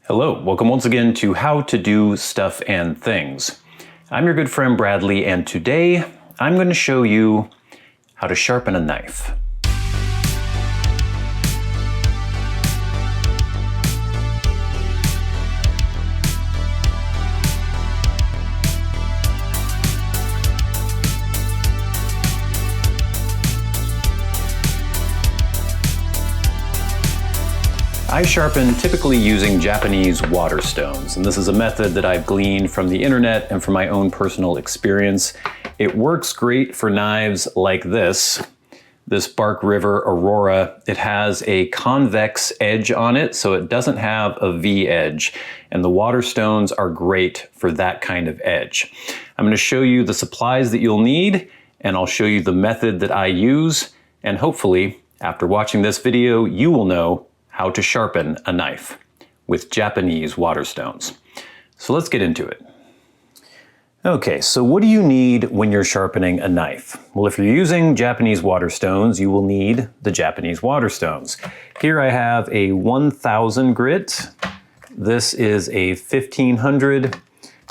Hello, welcome once again to How to Do Stuff and Things. I'm your good friend Bradley, and today I'm going to show you how to sharpen a knife. I sharpen typically using Japanese water stones, and this is a method that I've gleaned from the internet and from my own personal experience. It works great for knives like this Bark River Aurora. It has a convex edge on it, so it doesn't have a V edge, and the water stones are great for that kind of edge. I'm going to show you the supplies that you'll need, and I'll show you the method that I use, and hopefully, after watching this video, you will know how to sharpen a knife with Japanese water stones. So let's get into it. Okay, so what do you need when you're sharpening a knife? Well, if you're using Japanese water stones, you will need the Japanese water stones. Here I have a 1000 grit. This is a 1500,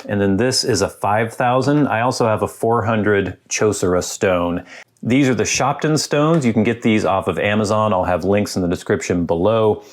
and then this is a 5000. I also have a 400 Chosera stone. These are the Sharpen stones. You can get these off of Amazon. I'll have links in the description below.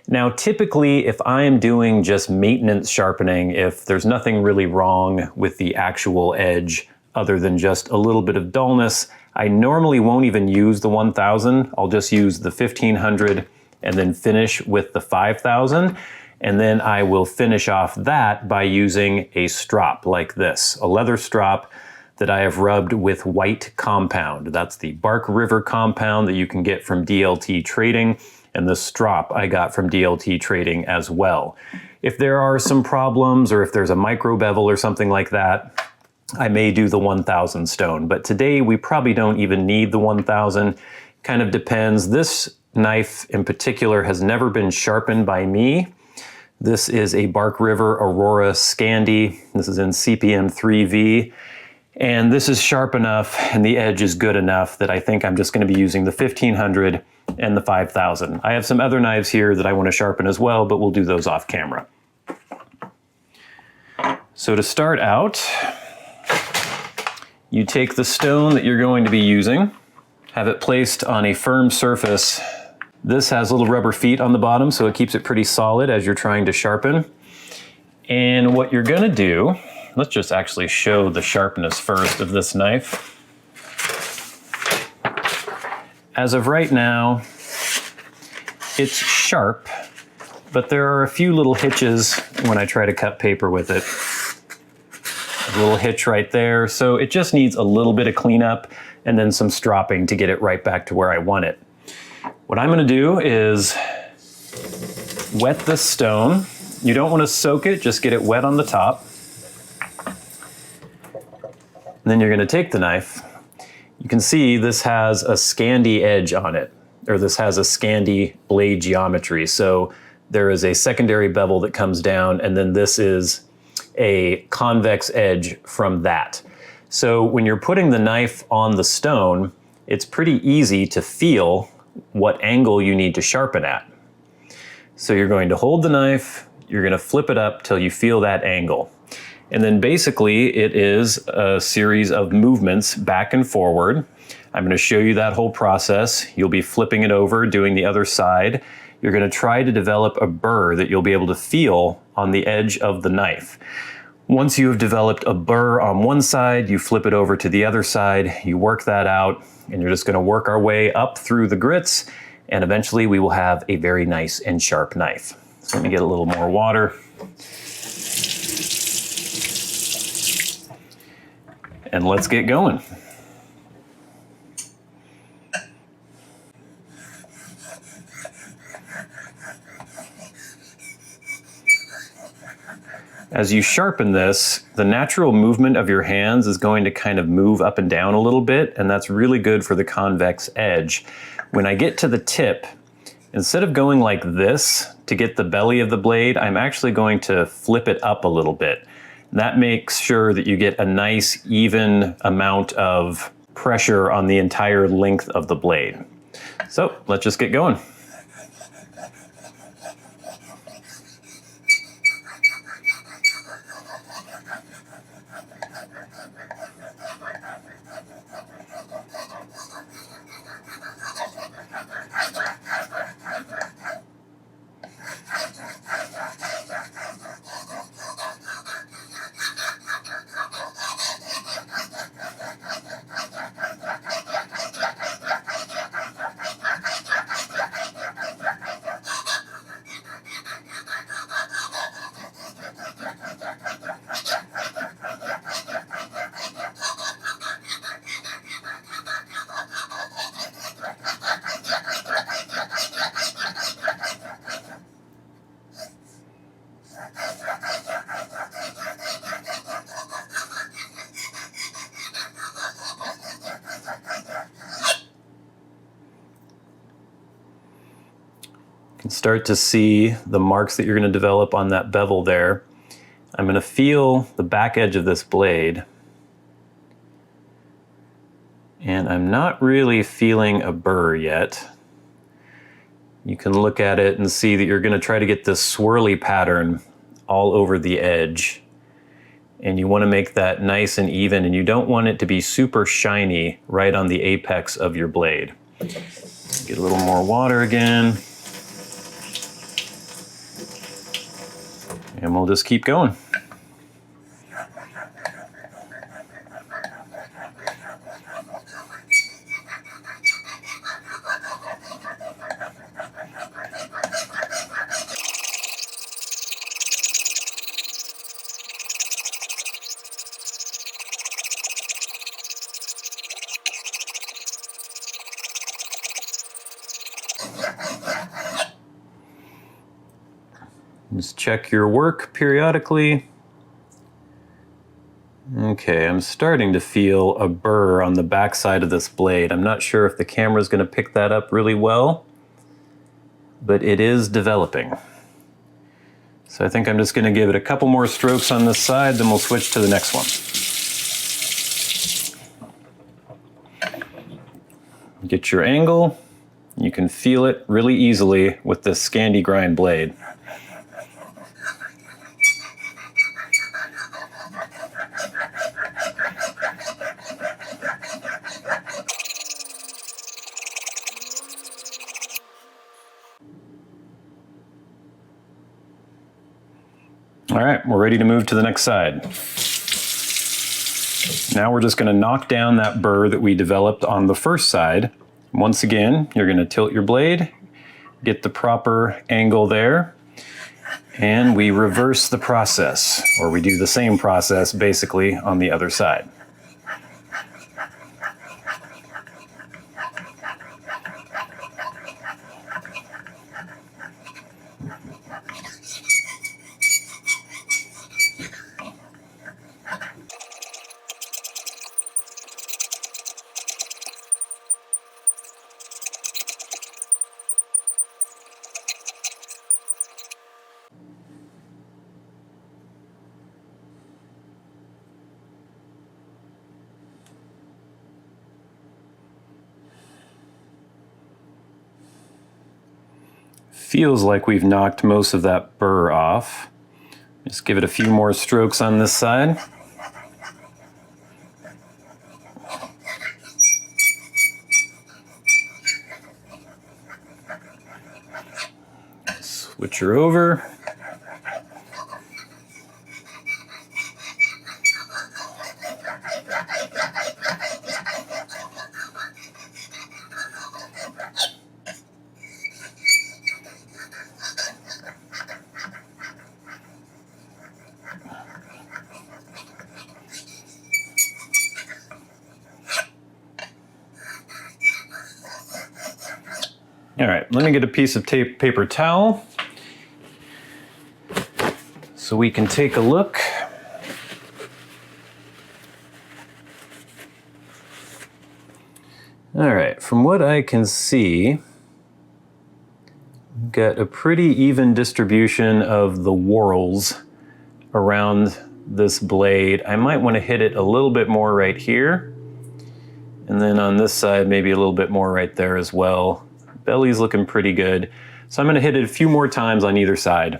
Now, typically, if I am doing just maintenance sharpening, if there's nothing really wrong with the actual edge other than just a little bit of dullness, I normally won't even use the 1000. I'll just use the 1500 and then finish with the 5000. And then I will finish off that by using a strop like this, a leather strop that I have rubbed with white compound. That's the Bark River compound that you can get from DLT Trading, and the strop I got from DLT Trading as well. If there are some problems, or if there's a micro bevel or something like that, I may do the 1000 stone, but today we probably don't even need the 1000. Kind of depends. This knife in particular has never been sharpened by me. This is a Bark River Aurora Scandi. This is in CPM 3V. And this is sharp enough and the edge is good enough that I think I'm just going to be using the 1500 and the 5000. I have some other knives here that I want to sharpen as well, but we'll do those off camera. So to start out, you take the stone that you're going to be using, have it placed on a firm surface. This has little rubber feet on the bottom, so it keeps it pretty solid as you're trying to sharpen. And what you're going to do, let's just actually show the sharpness first of this knife. As of right now, it's sharp, but there are a few little hitches when I try to cut paper with it. A little hitch right there, so it just needs a little bit of cleanup and then some stropping to get it right back to where I want it. What I'm gonna do is wet this stone. You don't want to soak it, just get it wet on the top. And then you're going to take the knife. You can see this has a Scandi edge on it, or this has a Scandi blade geometry. So there is a secondary bevel that comes down, and then this is a convex edge from that. So when you're putting the knife on the stone, it's pretty easy to feel what angle you need to sharpen at. So you're going to hold the knife, you're going to flip it up till you feel that angle. And then basically it is a series of movements back and forward. I'm going to show you that whole process. You'll be flipping it over, doing the other side. You're going to try to develop a burr that you'll be able to feel on the edge of the knife. Once you have developed a burr on one side, you flip it over to the other side, you work that out, and you're just going to work our way up through the grits, and eventually we will have a very nice and sharp knife. So let me get a little more water. And let's get going. As you sharpen this, the natural movement of your hands is going to kind of move up and down a little bit, and that's really good for the convex edge. When I get to the tip, instead of going like this to get the belly of the blade, I'm actually going to flip it up a little bit. That makes sure that you get a nice, even amount of pressure on the entire length of the blade. So let's just get going. You can start to see the marks that you're going to develop on that bevel there. I'm going to feel the back edge of this blade. And I'm not really feeling a burr yet. You can look at it and see that you're going to try to get this swirly pattern all over the edge. And you want to make that nice and even, and you don't want it to be super shiny right on the apex of your blade. Get a little more water again. And we'll just keep going. Just check your work periodically. Okay, I'm starting to feel a burr on the back side of this blade. I'm not sure if the camera's going to pick that up really well, but it is developing. So I think I'm just going to give it a couple more strokes on this side, then we'll switch to the next one. Get your angle. You can feel it really easily with this Scandi grind blade. All right, we're ready to move to the next side. Now we're just going to knock down that burr that we developed on the first side. Once again, you're going to tilt your blade, get the proper angle there, and we reverse the process, or we do the same process basically on the other side. Feels like we've knocked most of that burr off. Just give it a few more strokes on this side. Switch her over. All right, let me get a piece of paper towel so we can take a look. All right, from what I can see, we've got a pretty even distribution of the whorls around this blade. I might want to hit it a little bit more right here. And then on this side, maybe a little bit more right there as well. Belly's looking pretty good. So I'm going to hit it a few more times on either side.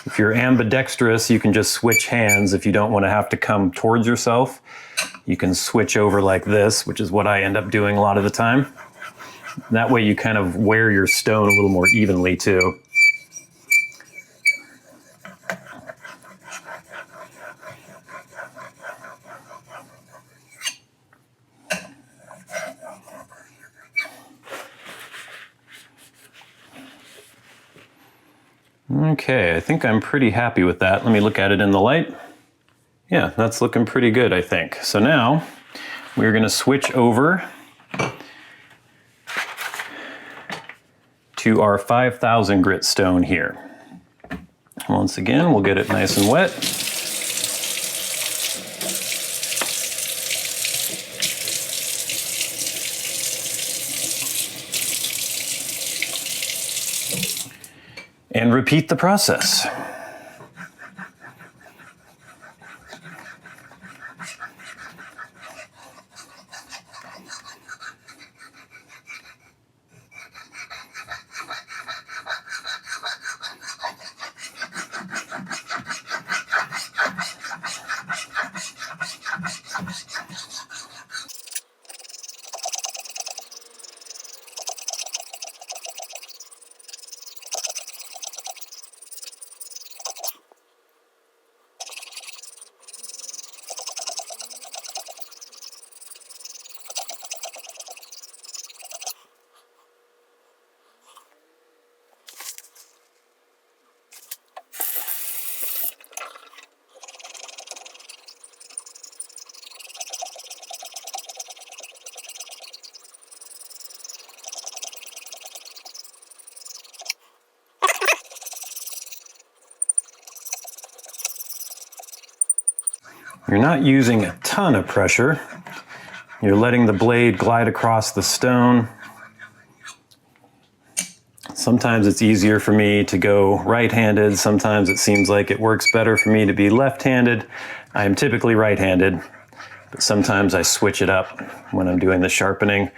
If you're ambidextrous, you can just switch hands if you don't want to have to come towards yourself. you can switch over like this, which is what I end up doing a lot of the time. That way you kind of wear your stone a little more evenly too. Okay, I think I'm pretty happy with that. Let me look at it in the light. Yeah, that's looking pretty good, I think. So now we're going to switch over to our 5,000 grit stone here. Once again, we'll get it nice and wet. And repeat the process. You're not using a ton of pressure. You're letting the blade glide across the stone. Sometimes it's easier for me to go right-handed. Sometimes it seems like it works better for me to be left-handed. I am typically right-handed, but sometimes I switch it up when I'm doing the sharpening.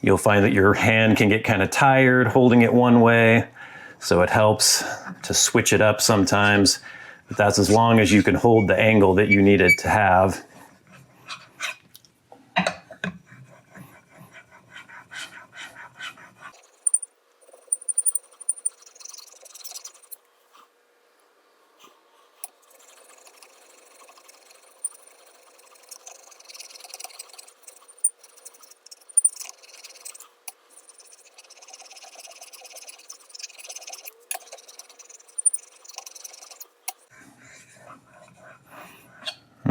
You'll find that your hand can get kind of tired holding it one way, so it helps to switch it up sometimes. But that's as long as you can hold the angle that you need it to have.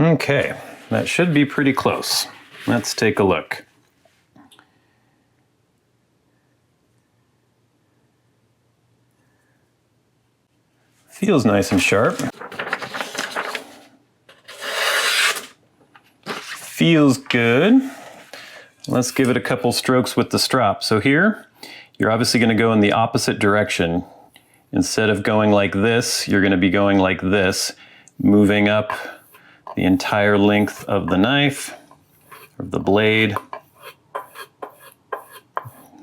Okay, that should be pretty close. Let's take a look. Feels nice and sharp. Feels good. Let's give it a couple strokes with the strop. So here, you're obviously going to go in the opposite direction. Instead of going like this, you're going to be going like this, moving up the entire length of the knife, of the blade.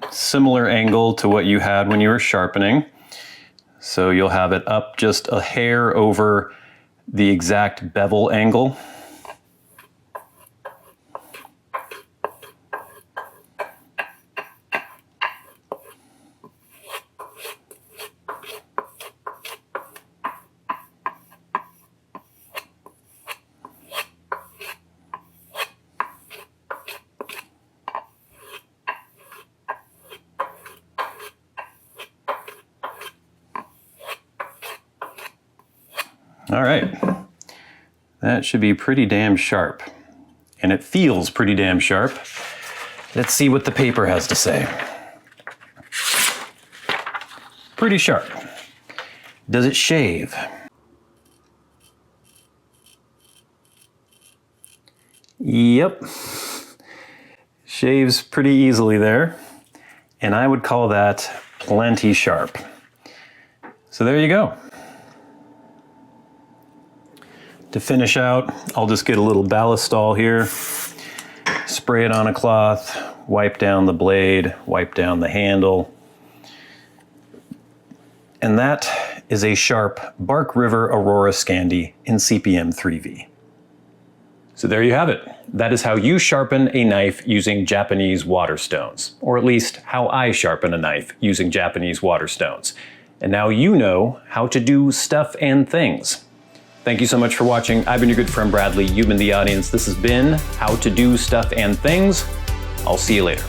Similar angle to what you had when you were sharpening. So you'll have it up just a hair over the exact bevel angle. All right, that should be pretty damn sharp. And it feels pretty damn sharp. Let's see what the paper has to say. Pretty sharp. Does it shave? Yep. Shaves pretty easily there. And I would call that plenty sharp. So there you go. To finish out, I'll just get a little ballistol here, spray it on a cloth, wipe down the blade, wipe down the handle. And that is a sharp Bark River Aurora Scandi in CPM 3V. So there you have it. That is how you sharpen a knife using Japanese water stones, or at least how I sharpen a knife using Japanese water stones. And now you know how to do stuff and things. Thank you so much for watching. I've been your good friend Bradley. You've been the audience. This has been How to Do Stuff and Things. I'll see you later.